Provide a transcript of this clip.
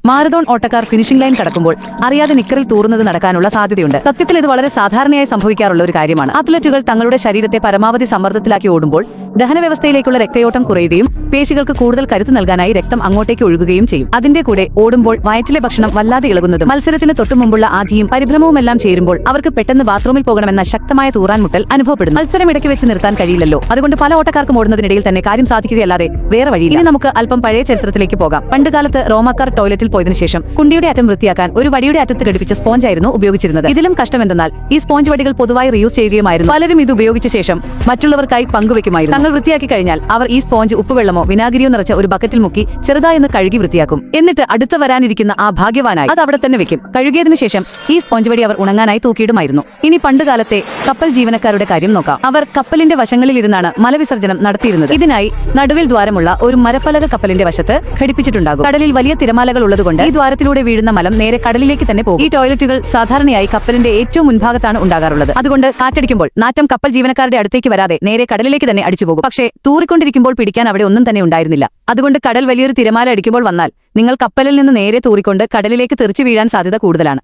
Marathon ഓട്ടക്കാർ finishing line കടക്കുമ്പോൾ അറിയാതെ നിക്കറിൽ തൂറുന്നത് നടക്കാനുള്ള സാധ്യതയുണ്ട്. സത്യത്തിൽ ഇത് വളരെ സാധാരണയായി സംഭവിക്കാറുള്ള ഒരു കാര്യമാണ്. അത്ലറ്റുകൾ തങ്ങളുടെ ശരീരത്തെ പരമാവധി സമ്മർദ്ദത്തിലാക്കി ഓടുമ്പോൾ ദഹനവ്യവസ്ഥയിലേക്കുള്ള രക്തയോട്ടം കുറയുകയും പേശികൾക്ക് കൂടുതൽ കരുത്ത് നൽകാനായി രക്തം അങ്ങോട്ടേക്ക് ഒഴുകുകയും ചെയ്യും. അതിന്റെ കൂടെ ഓടുമ്പോൾ വയറ്റിലെ ഭക്ഷണം വല്ലാതെ ഇളകുന്നതും മത്സരത്തിന് തൊട്ടുമുമ്പുള്ള ആധിയും പരിഭ്രമവുമെല്ലാം ചേരുമ്പോൾ അവർക്ക് പെട്ടെന്ന് ബാത്റൂമിൽ പോകണമെന്ന ശക്തമായ തൂറാൻ മുട്ടൽ അനുഭവപ്പെടുന്നു. മത്സരം ഇടയ്ക്ക് വെച്ച് നിർത്താൻ കഴിയില്ലല്ലോ. അതുകൊണ്ട് പല ഓട്ടക്കാർക്കും ഓടുന്നതിനിടയിൽ തന്നെ കാര്യം സാധിക്കുകയല്ലാതെ വേറെ വഴിയില്ല. ഇനി നമുക്ക് അല്പം പഴയ ചരിത്രത്തിലേക്ക് പോകാം. പണ്ടുകാലത്ത് റോമാക്കാർ ടോയ്ലറ്റിൽ പോയതിനു ശേഷം കുണ്ടിയുടെ അറ്റം വൃത്തിയാക്കാൻ ഒരു വടിയുടെ അറ്റത്ത് ഘടിപ്പിച്ച സ്പോഞ്ച് ആയിരുന്നു ഉപയോഗിച്ചിരുന്നത്. ഇതിലും കഷ്ടമെന്തെന്നാൽ ഈ സ്പോഞ്ച് വടികൾ പൊതുവായി റീയൂസ് ചെയ്യുകയുമായിരുന്നു. പലരും ഇത് ഉപയോഗിച്ച ശേഷം മറ്റുള്ളവർക്കായി പങ്കുവെക്കുമായിരുന്നു. തങ്ങൾ വൃത്തിയാക്കി കഴിഞ്ഞാൽ അവർ ഈ സ്പോഞ്ച് ഉപ്പുവെള്ളമോ വിനാഗിരിയോ നിറച്ച ഒരു ബക്കറ്റിൽ മുക്കി ചെറുതായൊന്ന് കഴുകി വൃത്തിയാക്കും. എന്നിട്ട് അടുത്ത് വരാനിരിക്കുന്ന ആ ഭാഗ്യവാനായി അത് അവിടെ തന്നെ വെക്കും. കഴുകിയതിനു ശേഷം ഈ സ്പോഞ്ച് വടി അവർ ഉണങ്ങാനായി തൂക്കിയിടുമായിരുന്നു. ഇനി പണ്ടുകാലത്തെ കപ്പൽ ജീവനക്കാരുടെ കാര്യം നോക്കാം. അവർ കപ്പലിന്റെ വശങ്ങളിലിരുന്നാണ് മലവിസർജനം നടത്തിയിരുന്നത്. ഇതിനായി നടുവിൽ ദ്വാരമുള്ള ഒരു മരപ്പലക കപ്പലിന്റെ വശത്ത് ഘടിപ്പിച്ചിട്ടുണ്ടാകും. കടലിൽ വലിയ തിരമാലകൾ ഉള്ളതുകൊണ്ട് ഈ ദ്വാരത്തിലൂടെ വീഴുന്ന മലം നേരെ കടലിലേക്ക് തന്നെ പോകും. ഈ ടോയ്ലറ്റുകൾ സാധാരണയായി കപ്പലിന്റെ ഏറ്റവും മുൻഭാഗത്താണ് ഉണ്ടാകാറുള്ളത്. അതുകൊണ്ട് കാറ്റടിക്കുമ്പോൾ നാറ്റം കപ്പൽ ജീവനക്കാരുടെ അടുത്തേക്ക് വരാതെ നേരെ കടലിലേക്ക് തന്നെ അടിച്ചുപോകും. പക്ഷേ തൂറിക്കൊണ്ടിരിക്കുമ്പോൾ പിടിക്കാൻ അവിടെ ഒന്നും തന്നെ ഉണ്ടായിരുന്നില്ല. അതുകൊണ്ട് കടൽ വലിയൊരു തിരമാല അടിക്കുമ്പോൾ വന്നാൽ നിങ്ങൾ കപ്പലിൽ നിന്ന് നേരെ തൂറിക്കൊണ്ട് കടലിലേക്ക് തെറിച്ചു വീഴാൻ സാധ്യത കൂടുതലാണ്.